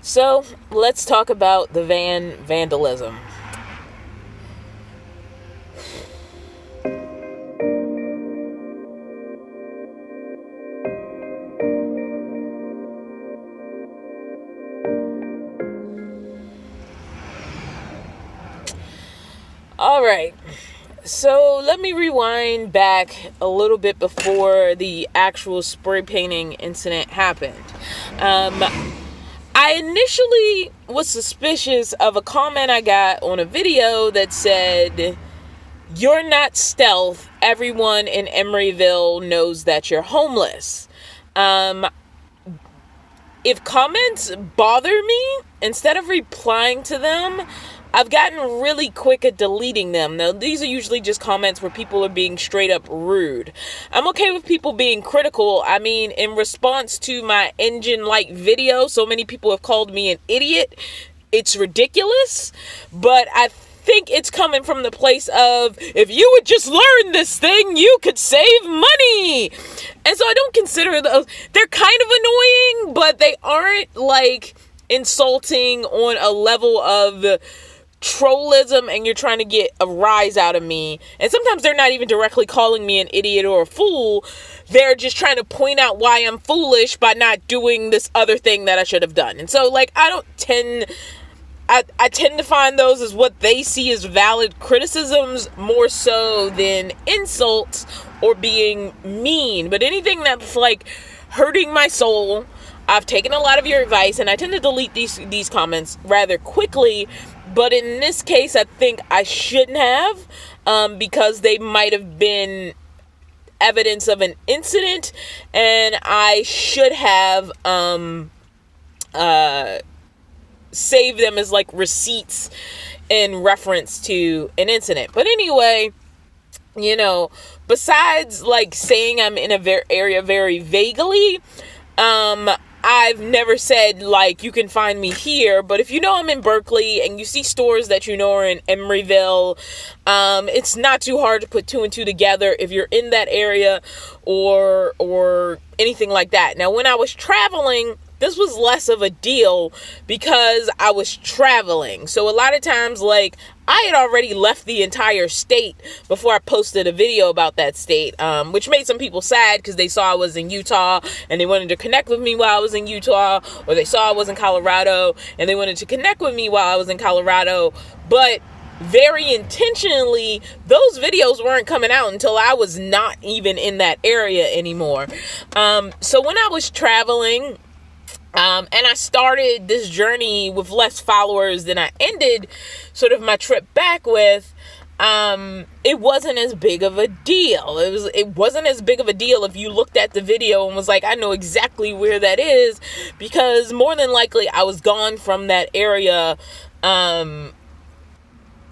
So let's talk about the vandalism. All right. So let me rewind back a little bit before the actual spray painting incident happened. I initially was suspicious of a comment I got on a video that said, "You're not stealth. Everyone in Emeryville knows that you're homeless." If comments bother me, instead of replying to them, I've gotten really quick at deleting them. Now, these are usually just comments where people are being straight up rude. I'm okay with people being critical. I mean, in response to my engine light video, so many people have called me an idiot. It's ridiculous, but I think it's coming from the place of, if you would just learn this thing, you could save money. And so I don't consider those, they're kind of annoying, but they aren't like insulting on a level of trollism and you're trying to get a rise out of me. And sometimes they're not even directly calling me an idiot or a fool. They're just trying to point out why I'm foolish by not doing this other thing that I should have done. And so like I tend to find those as what they see as valid criticisms more so than insults or being mean. But anything that's like hurting my soul, I've taken a lot of your advice and I tend to delete these comments rather quickly. But in this case, I think I shouldn't have, because they might have been evidence of an incident, and I should have saved them as like receipts in reference to an incident. But anyway, besides like saying I'm in a area very vaguely, I've never said, like, you can find me here, but if you know I'm in Berkeley and you see stores that you know are in Emeryville, it's not too hard to put two and two together if you're in that area or anything like that. Now, when I was traveling, this was less of a deal because I was traveling. So a lot of times, like, I had already left the entire state before I posted a video about that state, which made some people sad because they saw I was in Utah and they wanted to connect with me while I was in Utah, or they saw I was in Colorado and they wanted to connect with me while I was in Colorado. But very intentionally, those videos weren't coming out until I was not even in that area anymore. So when I was traveling, and I started this journey with less followers than I ended sort of my trip back with, it wasn't as big of a deal. It wasn't as big of a deal if you looked at the video and was like, I know exactly where that is, because more than likely I was gone from that area,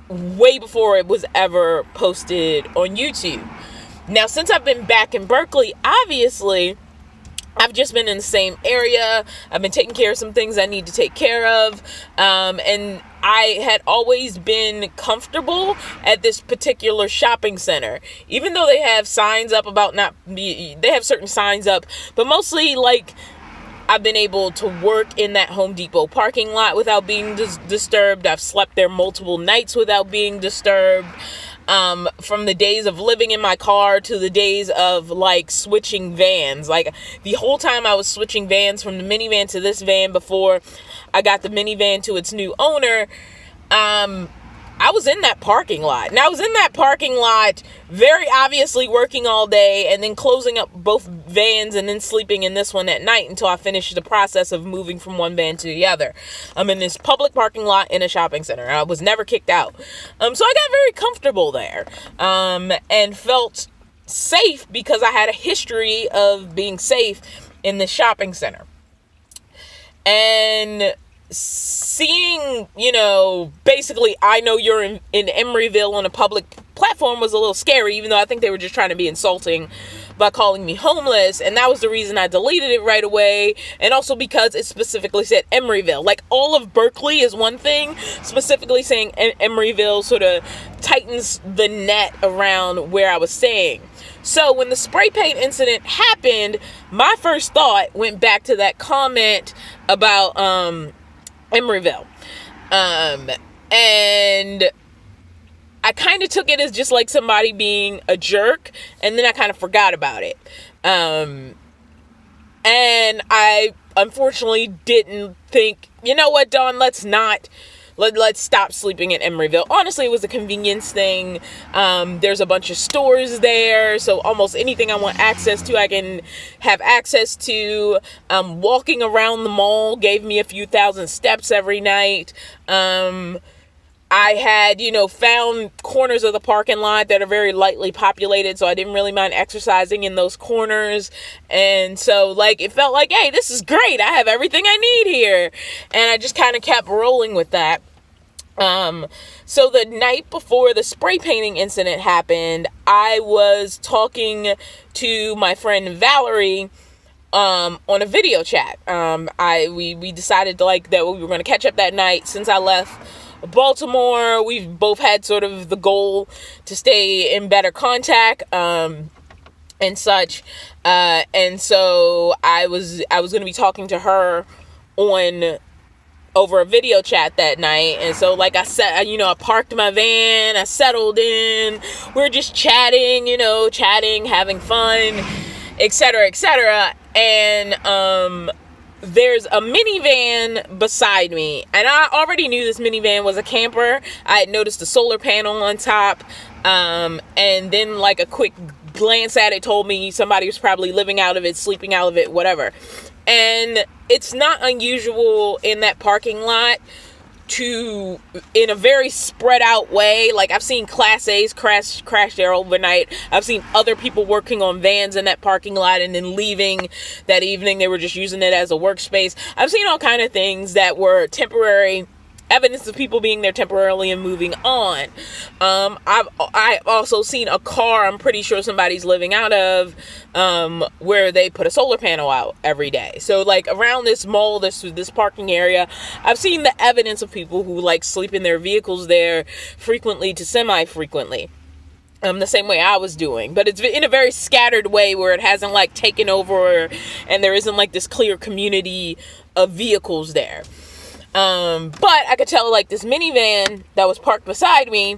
way before it was ever posted on YouTube. Now, since I've been back in Berkeley, obviously, I've just been in the same area. I've been taking care of some things I need to take care of. And I had always been comfortable at this particular shopping center, even though they have signs up about they have certain signs up, but mostly like I've been able to work in that Home Depot parking lot without being disturbed. I've slept there multiple nights without being disturbed. From the days of living in my car to the days of like switching vans. Like the whole time I was switching vans from the minivan to this van before I got the minivan to its new owner, I was in that parking lot. And I was in that parking lot very obviously working all day and then closing up both vans and then sleeping in this one at night until I finished the process of moving from one van to the other. I'm in this public parking lot in a shopping center. I was never kicked out. So I got very comfortable there, and felt safe because I had a history of being safe in the shopping center. And seeing, basically, I know you're in Emeryville on a public platform was a little scary, even though I think they were just trying to be insulting by calling me homeless. And that was the reason I deleted it right away. And also because it specifically said Emeryville. Like, all of Berkeley is one thing. Specifically saying Emeryville sort of tightens the net around where I was staying. So when the spray paint incident happened, my first thought went back to that comment about Emeryville. And I kind of took it as just like somebody being a jerk, and then I kind of forgot about it. And I unfortunately didn't think, you know what, Dawn, let's stop sleeping in Emeryville. Honestly, it was a convenience thing. There's a bunch of stores there, so almost anything I want access to, I can have access to. Walking around the mall gave me a few thousand steps every night. I had, found corners of the parking lot that are very lightly populated, so I didn't really mind exercising in those corners. And so, it felt like, hey, this is great. I have everything I need here. And I just kind of kept rolling with that. So the night before the spray painting incident happened, I was talking to my friend Valerie on a video chat. We decided that we were going to catch up that night. Since I left Baltimore, we've both had sort of the goal to stay in better contact and such, and so I was going to be talking to her over a video chat that night. And so, like I said, I parked my van, I settled in, we were just chatting, having fun, etc., etc. And there's a minivan beside me, and I already knew this minivan was a camper. I had noticed a solar panel on top, and then a quick glance at it told me somebody was probably living out of it, sleeping out of it, whatever. And it's not unusual in that parking lot to, in a very spread out way, I've seen Class A's crash there overnight. I've seen other people working on vans in that parking lot and then leaving that evening. They were just using it as a workspace. I've seen all kind of things that were temporary, evidence of people being there temporarily and moving on. I've also seen a car I'm pretty sure somebody's living out of, where they put a solar panel out every day. So around this mall, this parking area, I've seen the evidence of people who sleep in their vehicles there frequently to semi-frequently. The same way I was doing, but it's in a very scattered way where it hasn't taken over, and there isn't this clear community of vehicles there. But I could tell this minivan that was parked beside me,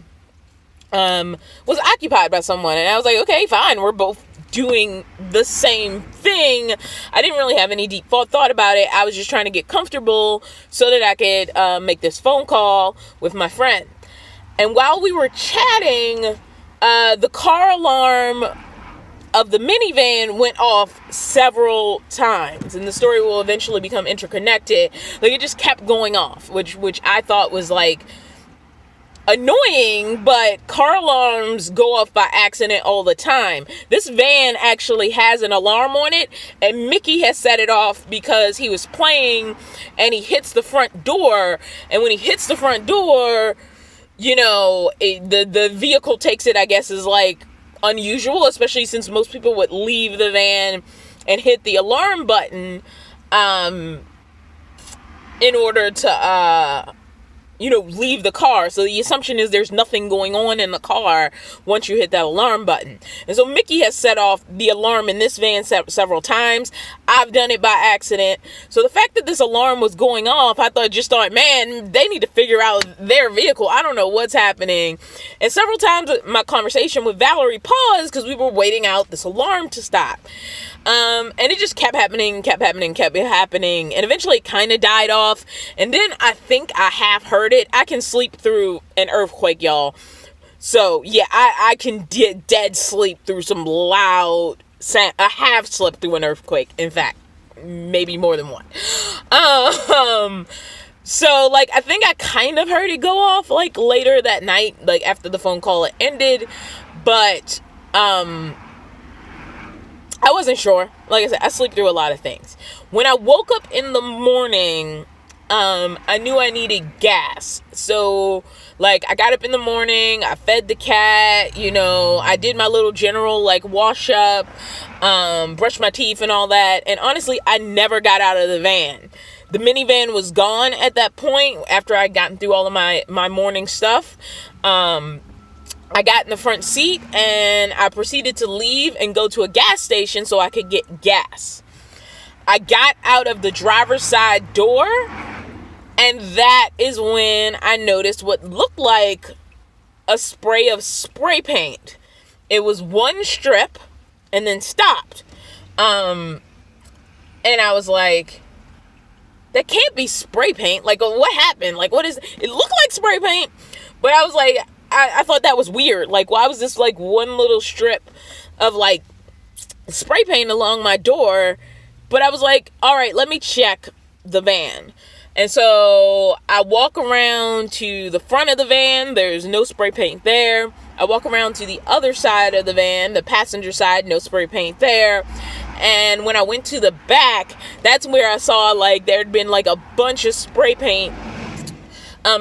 was occupied by someone. And I was like, okay, fine. We're both doing the same thing. I didn't really have any deep thought about it. I was just trying to get comfortable so that I could, make this phone call with my friend. And while we were chatting, the car alarm of the minivan went off several times, and the story will eventually become interconnected. It just kept going off, which I thought was annoying, but car alarms go off by accident all the time. This van actually has an alarm on it, and Mickey has set it off because he was playing and he hits the front door, and when he hits the front door, the vehicle takes it, I guess, is unusual, especially since most people would leave the van and hit the alarm button in order to leave the car. So the assumption is there's nothing going on in the car once you hit that alarm button. And so Mickey has set off the alarm in this van several times. I've done it by accident. So the fact that this alarm was going off, I thought, man, they need to figure out their vehicle. I don't know what's happening. And several times my conversation with Valerie paused because we were waiting out this alarm to stop. And it just kept happening, and eventually it kind of died off. And then I think I half heard it. I can sleep through an earthquake, y'all. So yeah, I can dead sleep through some loud sound. I have slept through an earthquake, in fact, maybe more than one. So I think I kind of heard it go off later that night, after the phone call had ended, but I wasn't sure. Like I said, I sleep through a lot of things. When I woke up in the morning, I knew I needed gas. So, I got up in the morning, I fed the cat, I did my little general, wash up, brush my teeth and all that. And honestly, I never got out of the van. The minivan was gone at that point after I'd gotten through all of my morning stuff. I got in the front seat and I proceeded to leave and go to a gas station so I could get gas. I got out of the driver's side door, and And that is when I noticed what looked like a spray of spray paint. It was one strip and then stopped. And I was like, that can't be spray paint. Like, what happened? Like, what is it? Looked like spray paint, but I was like, I thought that was weird. Like, why was this like one little strip of like spray paint along my door? But I was like, all right, let me check the van. And so I walk around to the front of the van. There's no spray paint there. I walk around to the other side of the van, the passenger side, no spray paint there. And when I went to the back, that's where I saw like there'd been like a bunch of spray paint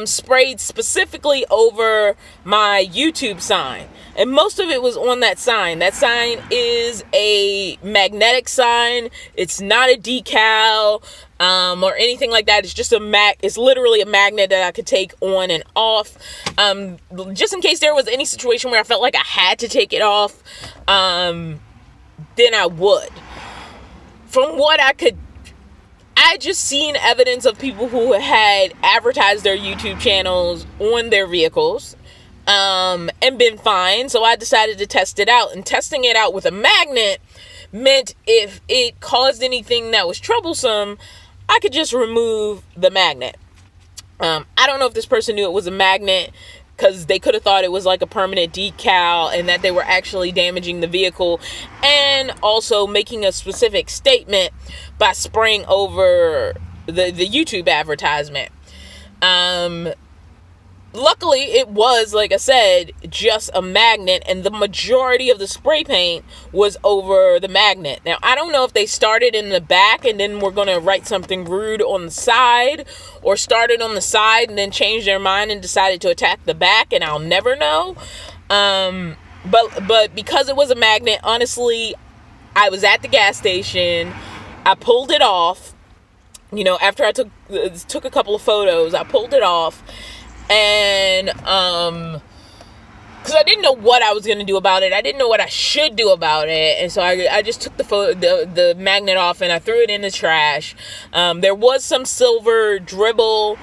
sprayed specifically over my YouTube sign. And most of it was on that sign. That sign is a magnetic sign. It's not a decal or anything like that. It's just it's literally a magnet that I could take on and off. Just in case there was any situation where I felt like I had to take it off, then I would. From what I just seen evidence of people who had advertised their YouTube channels on their vehicles and been fine. So I decided to test it out. And testing it out with a magnet meant if it caused anything that was troublesome, I could just remove the magnet. I don't know if this person knew it was a magnet, because they could have thought it was like a permanent decal and that they were actually damaging the vehicle, and also making a specific statement by spraying over the YouTube advertisement. Luckily, it was, like I said, just a magnet, and the majority of the spray paint was over the magnet. Now, I don't know if they started in the back and then were going to write something rude on the side, or started on the side and then changed their mind and decided to attack the back, and I'll never know. But because it was a magnet, honestly, I was at the gas station. I pulled it off. You know, after I took a couple of photos, I pulled it off. And, because I didn't know what I was going to do about it. I didn't know what I should do about it. And so I just took the magnet off and I threw it in the trash. There was some silver dribble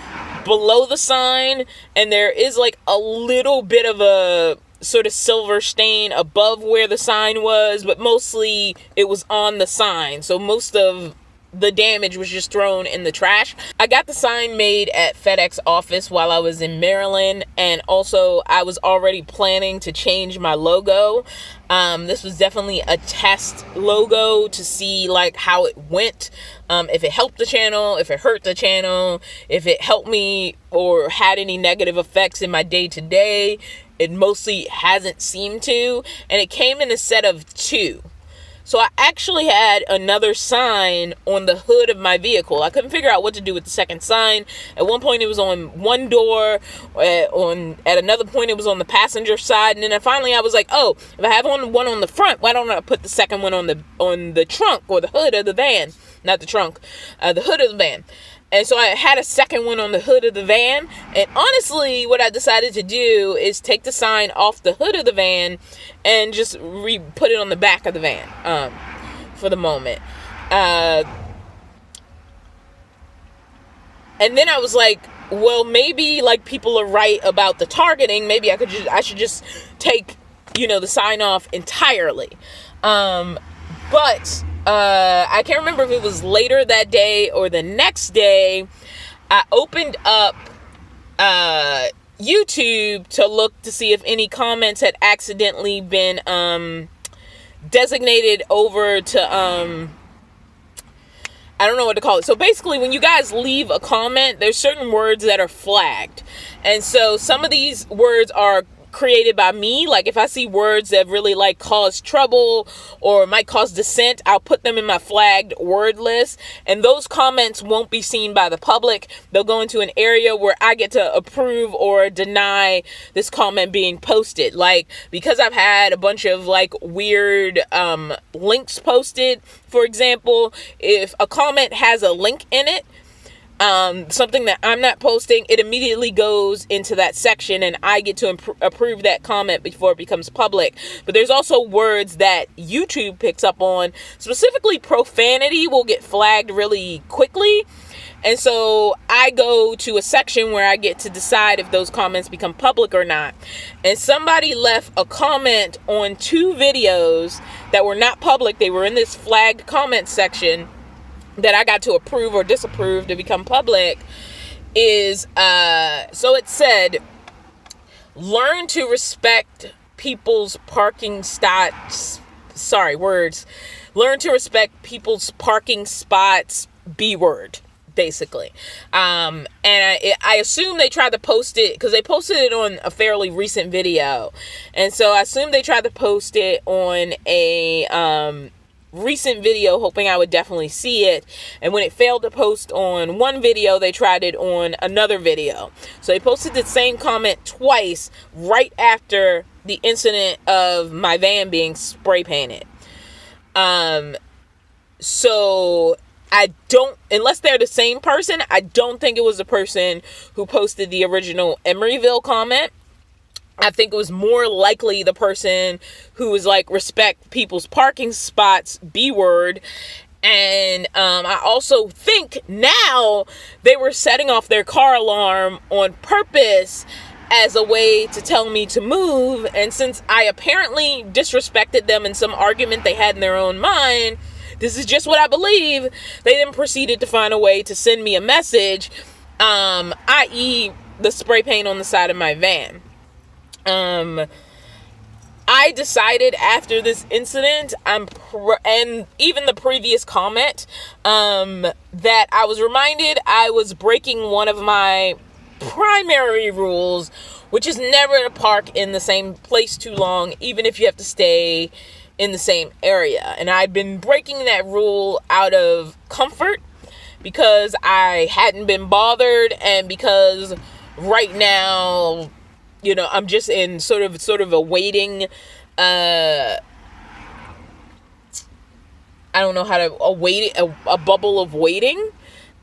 below the sign, and there is like a little bit of a sort of silver stain above where the sign was, but mostly it was on the sign. So most of the damage was just thrown in the trash. I got the sign made at FedEx office while I was in Maryland, and also I was already planning to change my logo. This was definitely a test logo to see like how it went, if it helped the channel, if it hurt the channel, if it helped me or had any negative effects in my day-to-day. It mostly hasn't seemed to, and it came in a set of 2. So I actually had another sign on the hood of my vehicle. I couldn't figure out what to do with the second sign. At one point it was on one door, at another point it was on the passenger side, and then finally I was like, oh, if I have one on the front, why don't I put the second one on the trunk or the hood of the van? Not the trunk, the hood of the van. And so I had a second one on the hood of the van. And honestly, what I decided to do is take the sign off the hood of the van and just put it on the back of the van for the moment. And then I was like, well, maybe like people are right about the targeting. Maybe I should just take, the sign off entirely. But I can't remember if it was later that day or the next day. I opened up YouTube to look to see if any comments had accidentally been designated over to I don't know what to call it. So basically, when you guys leave a comment, there's certain words that are flagged, and so some of these words are created by me. Like if I see words that really like cause trouble or might cause dissent, I'll put them in my flagged word list, and those comments won't be seen by the public. They'll go into an area where I get to approve or deny this comment being posted. Like because I've had a bunch of like weird links posted, for example, if a comment has a link in it, something that I'm not posting, it immediately goes into that section and I get to approve that comment before it becomes public. But there's also words that YouTube picks up on. Specifically, profanity will get flagged really quickly. And so I go to a section where I get to decide if those comments become public or not. And somebody left a comment on 2 videos that were not public. They were in this flagged comment section that I got to approve or disapprove to become public. So it said, learn to respect people's parking spots. Learn to respect people's parking spots. B-word, basically. And I assume they tried to post it because they posted it on a fairly recent video. And so I assume they tried to post it on a recent video, hoping I would definitely see it. And when it failed to post on one video, they tried it on another video. So they posted the same comment twice right after the incident of my van being spray painted. So I don't, unless they're the same person, I don't think it was the person who posted the original Emeryville comment. I think it was more likely the person who was like, respect people's parking spots, B-word. And I also think now they were setting off their car alarm on purpose as a way to tell me to move. And since I apparently disrespected them in some argument they had in their own mind, this is just what I believe, they then proceeded to find a way to send me a message, i.e. the spray paint on the side of my van. I decided after this incident, and even the previous comment, that I was reminded I was breaking one of my primary rules, which is never to park in the same place too long, even if you have to stay in the same area. And I've been breaking that rule out of comfort because I hadn't been bothered, and because right now, you know, I'm just in sort of a waiting, I don't know how to, a bubble of waiting,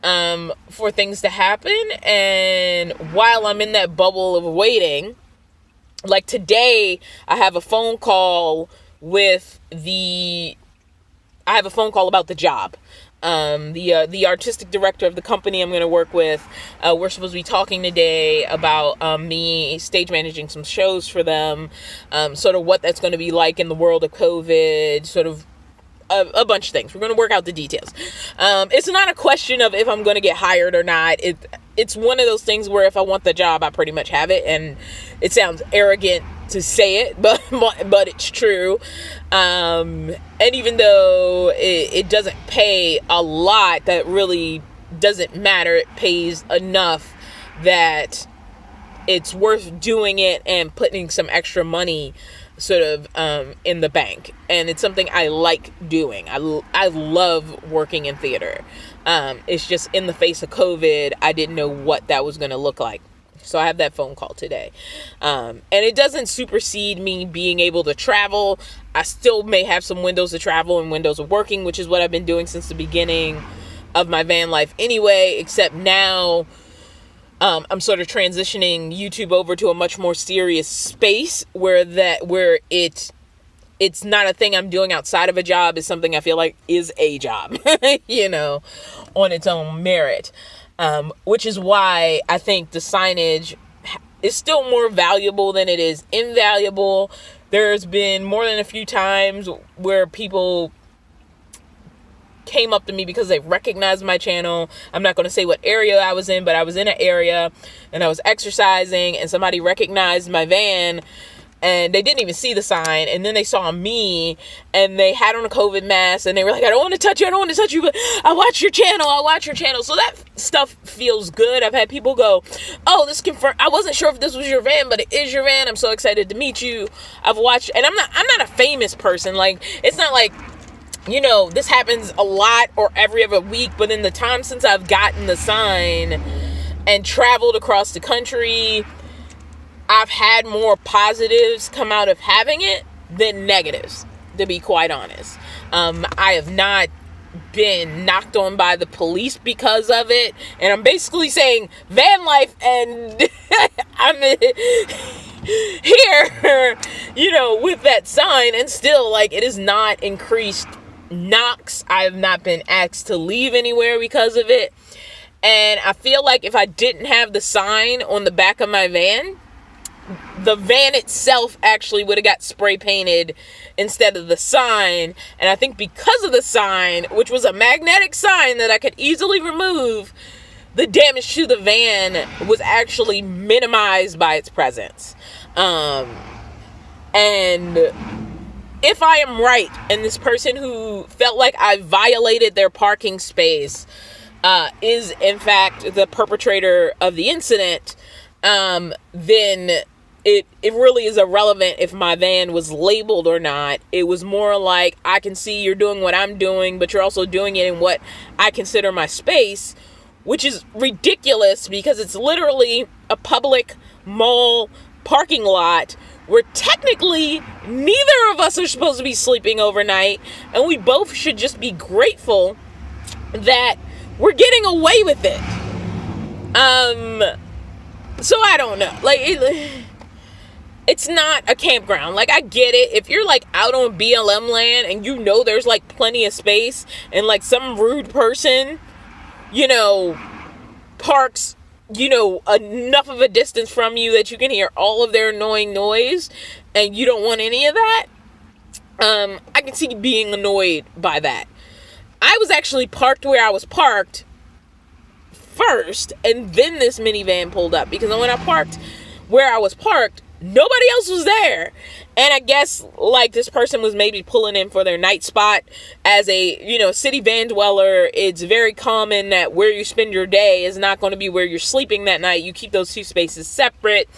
for things to happen. And while I'm in that bubble of waiting, like today, I have a phone call about the job. The artistic director of the company I'm going to work with, we're supposed to be talking today about me stage managing some shows for them, sort of what that's going to be like in the world of COVID, sort of a bunch of things. We're going to work out the details. It's not a question of if I'm going to get hired or not. It's one of those things where if I want the job, I pretty much have it, and it sounds arrogant to say it, but it's true. And even though it doesn't pay a lot, that really doesn't matter. It pays enough that it's worth doing it and putting some extra money sort of in the bank. And it's something I like doing. I love working in theater. It's just in the face of COVID, I didn't know what that was going to look like. So I have that phone call today. And it doesn't supersede me being able to travel. I still may have some windows of travel and windows of working, which is what I've been doing since the beginning of my van life anyway, except now I'm sort of transitioning YouTube over to a much more serious space where it's not a thing I'm doing outside of a job. It's something I feel like is a job, you know, on its own merit. Which is why I think the signage is still more valuable than it is invaluable. There's been more than a few times where people came up to me because they recognized my channel. I'm not going to say what area I was in, but I was in an area and I was exercising and somebody recognized my van. And they didn't even see the sign. And then they saw me and they had on a COVID mask and they were like, I don't want to touch you, but I watch your channel. So that stuff feels good. I've had people go, oh, this confirmed. I wasn't sure if this was your van, but it is your van. I'm so excited to meet you. I've watched, and I'm not a famous person. Like, it's not like, you know, this happens a lot or every other week, but in the time since I've gotten the sign and traveled across the country, I've had more positives come out of having it than negatives, to be quite honest. I have not been knocked on by the police because of it. And I'm basically saying Vanlife and I'm here, you know, with that sign, and still, like, it has not increased knocks. I have not been asked to leave anywhere because of it. And I feel like if I didn't have the sign on the back of my van, the van itself actually would have got spray painted instead of the sign. And I think because of the sign, which was a magnetic sign that I could easily remove, the damage to the van was actually minimized by its presence. And if I am right, and this person who felt like I violated their parking space is in fact the perpetrator of the incident, then it really is irrelevant if my van was labeled or not. It was more like, I can see you're doing what I'm doing, but you're also doing it in what I consider my space, which is ridiculous because it's literally a public mall parking lot where technically neither of us are supposed to be sleeping overnight, and we both should just be grateful that we're getting away with it. So I don't know. Like, it's not a campground. Like, I get it. If you're, like, out on BLM land and you know there's, like, plenty of space and, like, some rude person, you know, parks, you know, enough of a distance from you that you can hear all of their annoying noise and you don't want any of that, I can see being annoyed by that. I was actually parked where I was parked first, and then this minivan pulled up, because when I parked where I was parked, nobody else was there. And I guess, like, this person was maybe pulling in for their night spot. As a, you know, city van dweller, it's very common that where you spend your day is not going to be where you're sleeping that night. You keep those two spaces separate,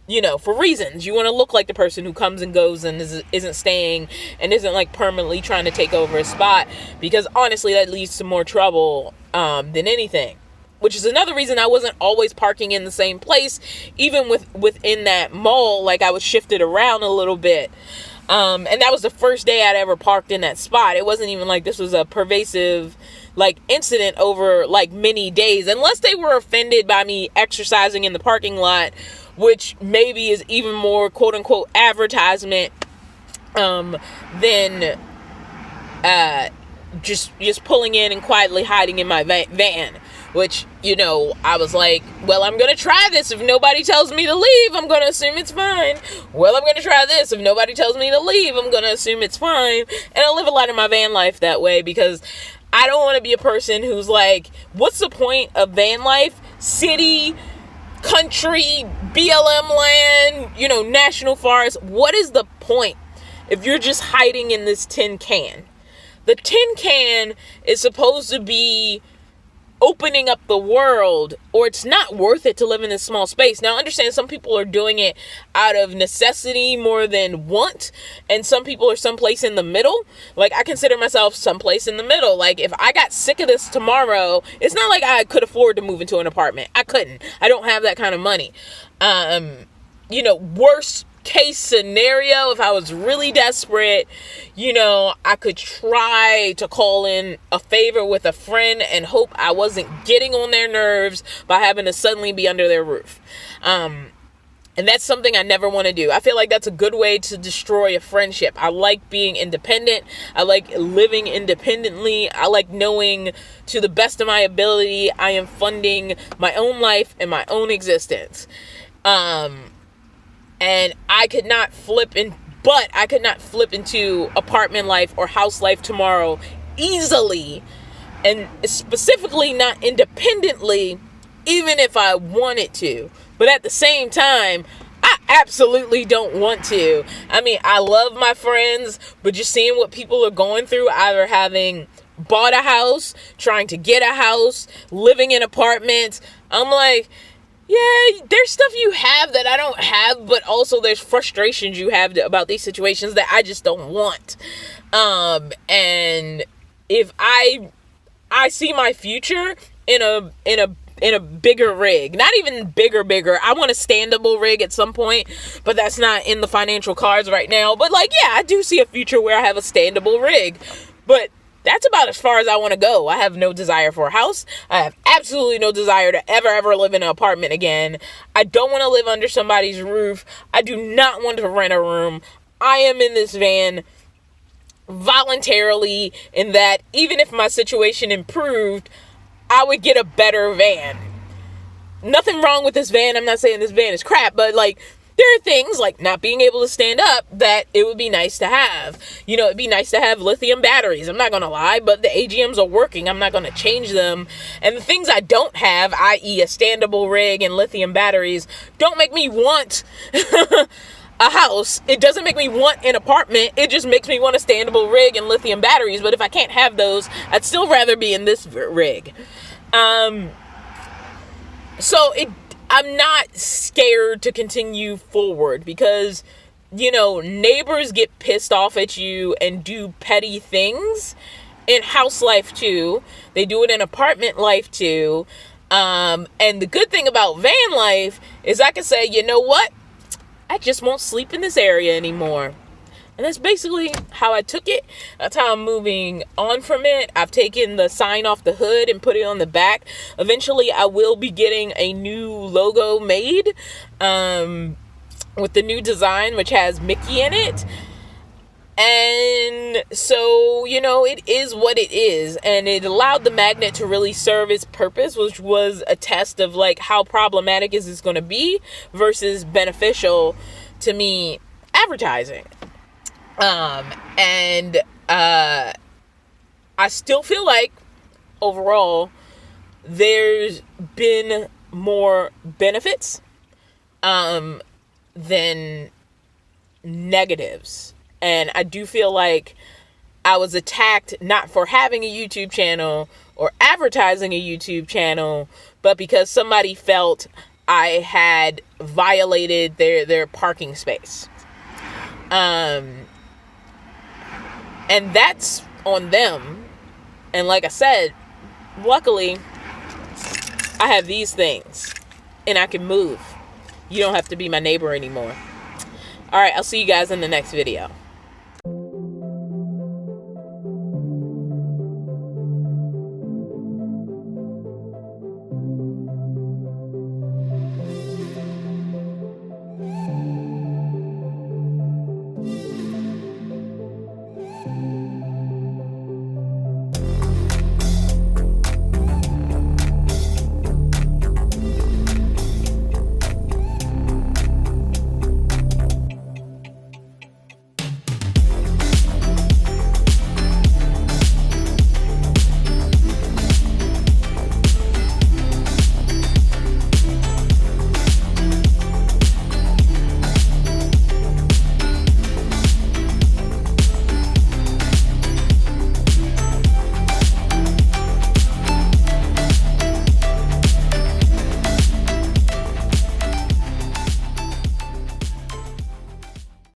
you know, for reasons. You want to look like the person who comes and goes and isn't staying and isn't, like, permanently trying to take over a spot, because honestly that leads to more trouble than anything. Which is another reason I wasn't always parking in the same place, even within that mall. Like, I was shifted around a little bit. And that was the first day I'd ever parked in that spot. It wasn't even like this was a pervasive, like, incident over, like, many days. Unless they were offended by me exercising in the parking lot, which maybe is even more quote-unquote advertisement than just pulling in and quietly hiding in my van. Which, you know, I was like, well, I'm going to try this. If nobody tells me to leave, I'm going to assume it's fine. Well, I'm going to try this. If nobody tells me to leave, I'm going to assume it's fine. And I live a lot of my van life that way, because I don't want to be a person who's like, what's the point of van life? City, country, BLM land, you know, national forest. What is the point if you're just hiding in this tin can? The tin can is supposed to be opening up the world, or it's not worth it to live in this small space. Now, understand, some people are doing it out of necessity more than want, and some people are someplace in the middle. Like, I consider myself someplace in the middle. Like, if I got sick of this tomorrow, it's not like I could afford to move into an apartment. I couldn't. I don't have that kind of money. You know, worst case scenario, if I was really desperate, you know, I could try to call in a favor with a friend and hope I wasn't getting on their nerves by having to suddenly be under their roof. And that's something I never want to do. I feel like that's a good way to destroy a friendship. I like being independent. I like living independently. I like knowing, to the best of my ability, I am funding my own life and my own existence. And I could not flip into apartment life or house life tomorrow easily, and specifically not independently, even if I wanted to. But at the same time, I absolutely don't want to. I mean, I love my friends, but just seeing what people are going through, either having bought a house, trying to get a house, living in apartments, I'm like, yeah, there's stuff you have that I don't have, but also there's frustrations you have about these situations that I just don't want. And if I see my future in a bigger rig, not even bigger. I want a standable rig at some point, but that's not in the financial cards right now. But, like, yeah, I do see a future where I have a standable rig, but that's about as far as I want to go. I have no desire for a house. I have absolutely no desire to ever live in an apartment again. I don't want to live under somebody's roof. I do not want to rent a room. I am in this van voluntarily, in that even if my situation improved, I would get a better van. Nothing wrong with this van. I'm not saying this van is crap, but like, there are things like not being able to stand up that it would be nice to have. You know, it'd be nice to have lithium batteries. I'm not going to lie, but the AGMs are working. I'm not going to change them. And the things I don't have, i.e. a standable rig and lithium batteries, don't make me want a house. It doesn't make me want an apartment. It just makes me want a standable rig and lithium batteries. But if I can't have those, I'd still rather be in this rig. So I'm not scared to continue forward because, you know, neighbors get pissed off at you and do petty things in house life too. They do it in apartment life too. And the good thing about van life is I can say, you know what? I just won't sleep in this area anymore. And that's basically how I took it. That's how I'm moving on from it. I've taken the sign off the hood and put it on the back. Eventually, I will be getting a new logo made with the new design, which has Mickey in it. And so, you know, it is what it is. And it allowed the magnet to really serve its purpose, which was a test of like how problematic is this going to be versus beneficial to me advertising. I still feel like overall there's been more benefits than negatives. And I do feel like I was attacked not for having a YouTube channel or advertising a YouTube channel, but because somebody felt I had violated their parking space. And that's on them. And like I said, luckily, I have these things. And I can move. You don't have to be my neighbor anymore. Alright, I'll see you guys in the next video.